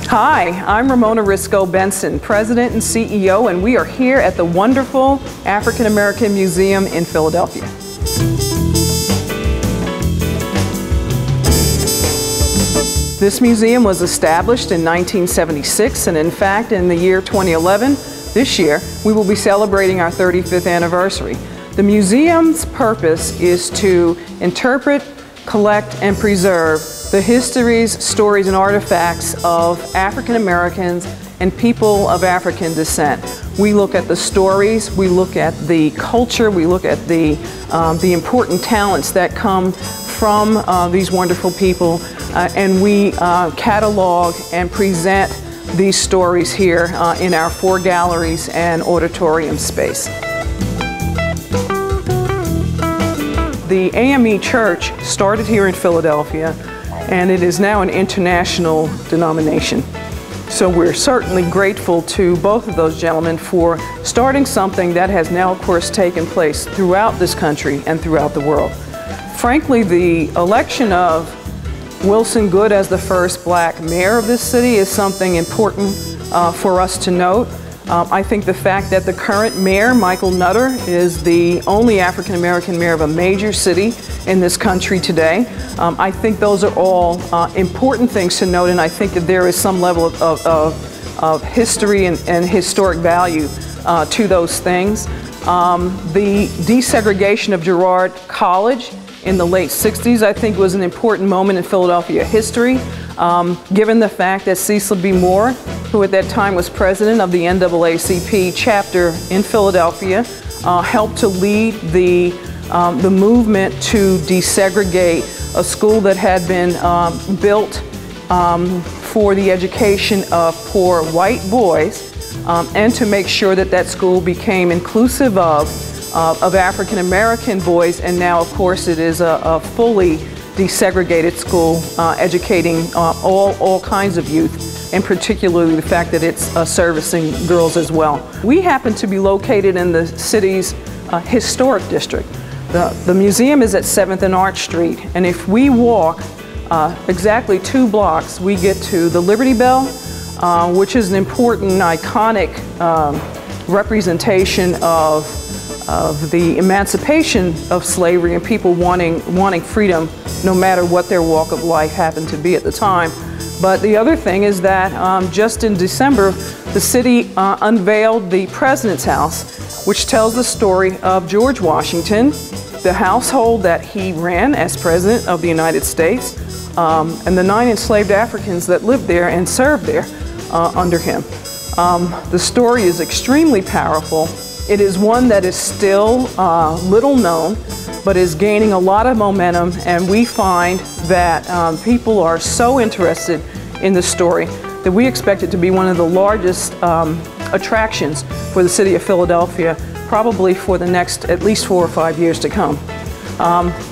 Hi, I'm Ramona Risco Benson, President and CEO, and we are here at the wonderful African American Museum in Philadelphia. This museum was established in 1976, and in fact, in the year 2011, this year, we will be celebrating our 35th anniversary. The museum's purpose is to interpret, collect, and preserve the histories, stories, and artifacts of African Americans and people of African descent. We look at the stories, we look at the culture, we look at the important talents that come from these wonderful people, and we catalog and present these stories here in our 4 galleries and auditorium space. The AME Church started here in Philadelphia, and it is now an international denomination. So we're certainly grateful to both of those gentlemen for starting something that has now, of course, taken place throughout this country and throughout the world. Frankly, the election of Wilson Goode as the first black mayor of this city is something important for us to note. I think the fact that the current mayor, Michael Nutter, is the only African American mayor of a major city in this country today. I think those are all important things to note, and I think that there is some level of history and historic value to those things. The desegregation of Girard College in the late 60s, I think, was an important moment in Philadelphia history, given the fact that Cecil B. Moore, who at that time was president of the NAACP chapter in Philadelphia, helped to lead the movement to desegregate a school that had been built for the education of poor white boys, and to make sure that that school became inclusive of African American boys, and now, of course, it is a fully desegregated school educating all kinds of youth, and particularly the fact that it's servicing girls as well. We happen to be located in the city's historic district. The museum is at 7th and Arch Street, and if we walk exactly 2 blocks, we get to the Liberty Bell, which is an important, iconic representation of the emancipation of slavery and people wanting freedom no matter what their walk of life happened to be at the time. But the other thing is that just in December, the city unveiled the President's House, which tells the story of George Washington, the household that he ran as President of the United States, and the 9 enslaved Africans that lived there and served there under him. The story is extremely powerful. It is one that is still little known, but is gaining a lot of momentum, and we find that people are so interested in the story that we expect it to be one of the largest attractions for the city of Philadelphia, probably for the next at least 4 or 5 years to come.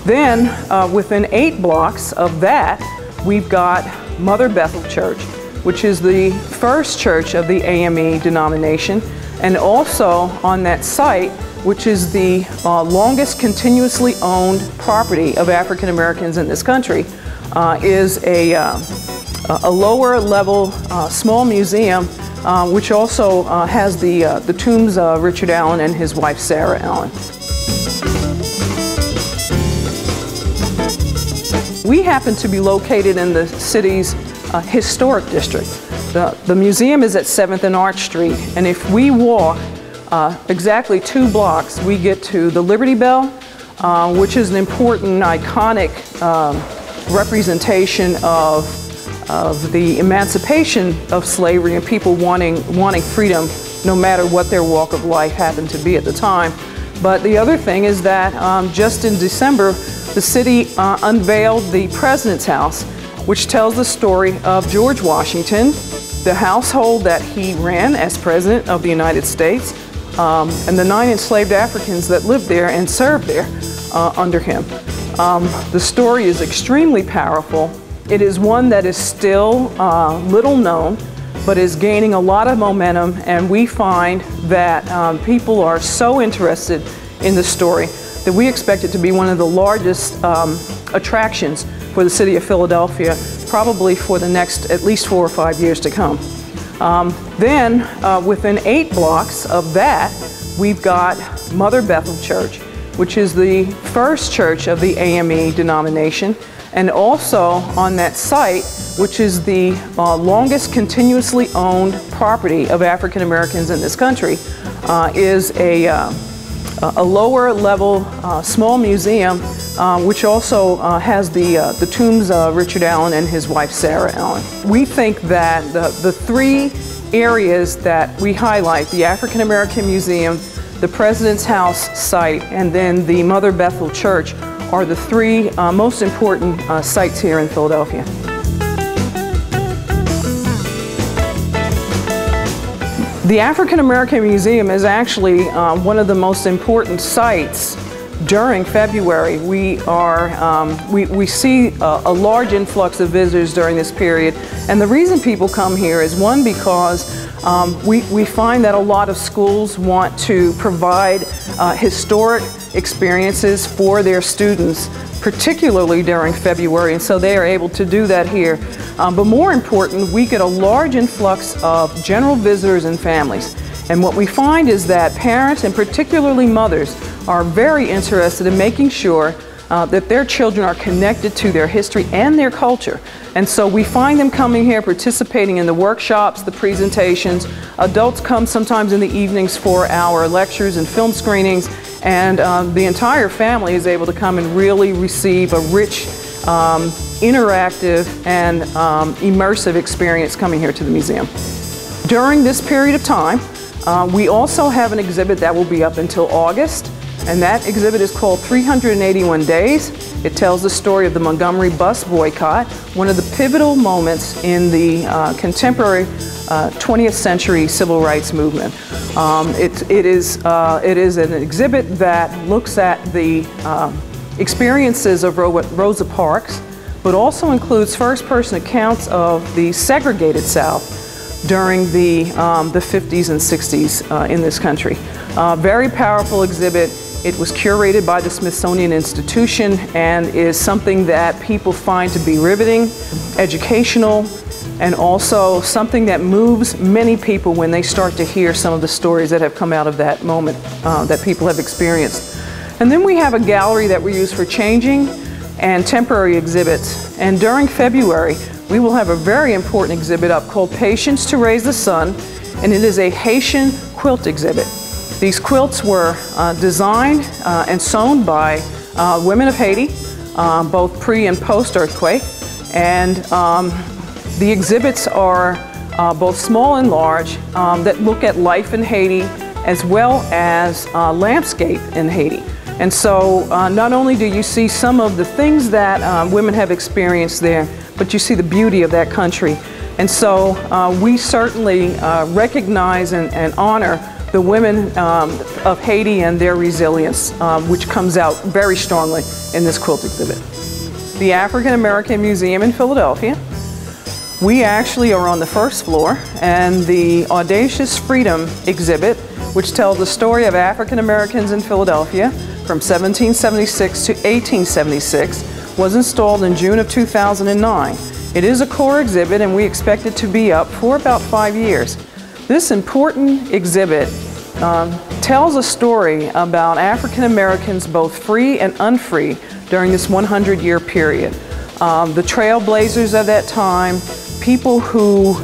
Then, within 8 blocks of that, we've got Mother Bethel Church, which is the first church of the AME denomination, and also on that site, which is the longest continuously owned property of African Americans in this country, is a lower level small museum, which also has the tombs of Richard Allen and his wife Sarah Allen. We happen to be located in the city's historic district. The museum is at 7th and Arch Street, and if we walk exactly 2 blocks, we get to the Liberty Bell, which is an important, iconic representation of the emancipation of slavery and people wanting freedom no matter what their walk of life happened to be at the time. But the other thing is that just in December, the city unveiled the President's House, which tells the story of George Washington, the household that he ran as President of the United States, and the 9 enslaved Africans that lived there and served there under him. The story is extremely powerful. It is one that is still little known, but is gaining a lot of momentum, and we find that people are so interested in the story that we expect it to be one of the largest attractions for the city of Philadelphia, probably for the next at least 4 or 5 years to come. Then within 8 blocks of that, we've got Mother Bethel Church, which is the first church of the AME denomination, and also on that site, which is the longest continuously owned property of African Americans in this country, is a lower level small museum, which also has the tombs of Richard Allen and his wife Sarah Allen. We think that the 3 areas that we highlight, the African American Museum, the President's House site, and then the Mother Bethel Church, are the 3 most important sites here in Philadelphia. The African American Museum is actually one of the most important sites during February. We see a large influx of visitors during this period, and the reason people come here is, one, because we find that a lot of schools want to provide historic experiences for their students, particularly during February, and so they are able to do that here. But more important, we get a large influx of general visitors and families. And what we find is that parents, and particularly mothers, are very interested in making sure that their children are connected to their history and their culture. And so we find them coming here, participating in the workshops, the presentations. Adults come sometimes in the evenings for our lectures and film screenings, and the entire family is able to come and really receive a rich, interactive and immersive experience coming here to the museum. During this period of time, we also have an exhibit that will be up until August, and that exhibit is called 381 Days. It tells the story of the Montgomery bus boycott, one of the pivotal moments in the contemporary 20th century civil rights movement. It is an exhibit that looks at the experiences of Rosa Parks, but also includes first-person accounts of the segregated South during the 50s and 60s in this country. Very powerful exhibit. It was curated by the Smithsonian Institution and is something that people find to be riveting, educational, and also something that moves many people when they start to hear some of the stories that have come out of that moment that people have experienced. And then we have a gallery that we use for changing and temporary exhibits. And during February, we will have a very important exhibit up called Patience to Raise the Sun, and it is a Haitian quilt exhibit. These quilts were designed and sewn by women of Haiti, both pre and post-earthquake. And the exhibits are both small and large that look at life in Haiti as well as landscape in Haiti. And so not only do you see some of the things that women have experienced there, but you see the beauty of that country. And so we certainly recognize and honor the women of Haiti and their resilience, which comes out very strongly in this quilt exhibit. The African American Museum in Philadelphia, we actually are on the first floor, and the Audacious Freedom exhibit, which tells the story of African Americans in Philadelphia from 1776 to 1876, was installed in June of 2009. It is a core exhibit, and we expect it to be up for about 5 years. This important exhibit tells a story about African Americans, both free and unfree, during this 100-year period. The trailblazers of that time, people who,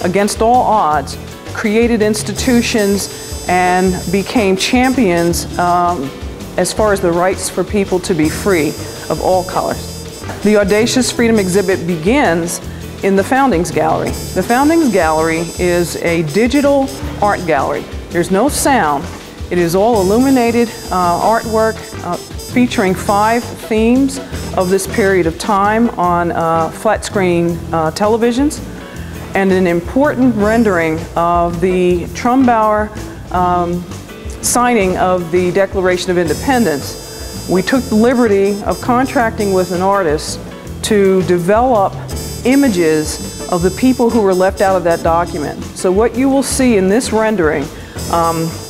against all odds, created institutions and became champions as far as the rights for people to be free of all colors. The Audacious Freedom exhibit begins in the Foundings Gallery. The Foundings Gallery is a digital art gallery. There's no sound. It is all illuminated artwork featuring 5 themes of this period of time on flat screen televisions, and an important rendering of the Trumbauer signing of the Declaration of Independence. We took the liberty of contracting with an artist to develop images of the people who were left out of that document. So what you will see in this rendering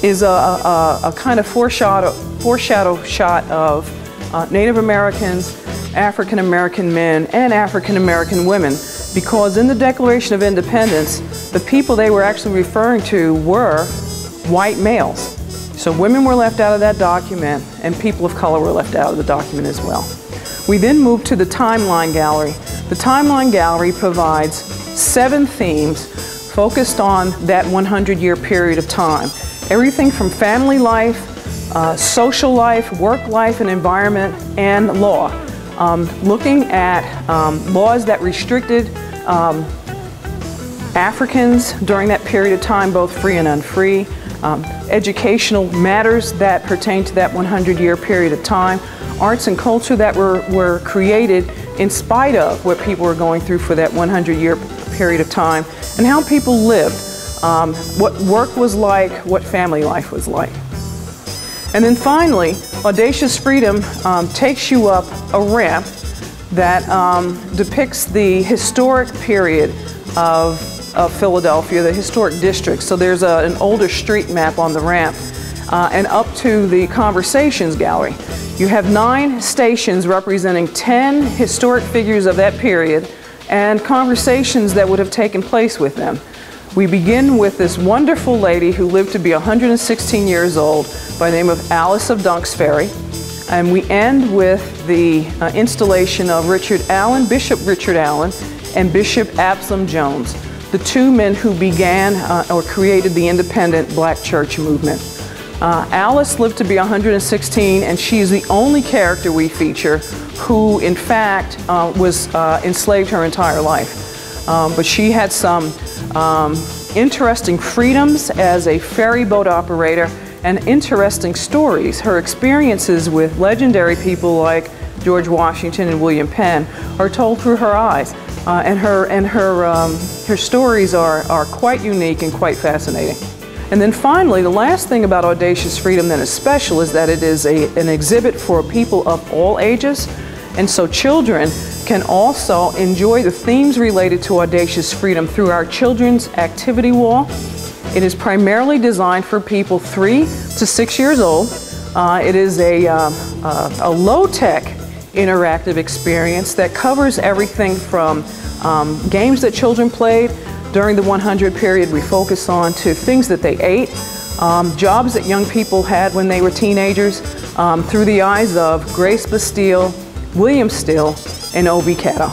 is a kind of foreshadow shot of Native Americans African American men and African American women, because in the Declaration of Independence, the people they were actually referring to were white males. So women were left out of that document, and people of color were left out of the document as well. We then moved to the Timeline Gallery. The Timeline Gallery provides 7 themes focused on that 100-year period of time. Everything from family life, social life, work life and environment, and law. Looking at laws that restricted Africans during that period of time, both free and unfree, educational matters that pertain to that 100-year period of time, arts and culture that were created in spite of what people were going through for that 100-year period of time, and how people lived, what work was like, what family life was like. And then finally, Audacious Freedom takes you up a ramp that depicts the historic period of Philadelphia, the historic district. So there's an older street map on the ramp, and up to the Conversations Gallery. You have 9 stations representing 10 historic figures of that period and conversations that would have taken place with them. We begin with this wonderful lady who lived to be 116 years old by the name of Alice of Dunks Ferry, and we end with the installation of Richard Allen, Bishop Richard Allen, and Bishop Absalom Jones, the 2 men who began or created the independent black church movement. Alice lived to be 116, and she is the only character we feature who in fact was enslaved her entire life. But she had some interesting freedoms as a ferry boat operator and interesting stories. Her experiences with legendary people like George Washington and William Penn are told through her eyes, and her stories are quite unique and quite fascinating. And then finally, the last thing about Audacious Freedom that is special is that it is an exhibit for people of all ages, and so children can also enjoy the themes related to Audacious Freedom through our children's activity wall. It is primarily designed for people 3 to 6 years old. It is a low-tech interactive experience that covers everything from games that children played during the 100 period we focus on, to things that they ate, jobs that young people had when they were teenagers, through the eyes of Grace Bastille, William Still, and Obie Catto.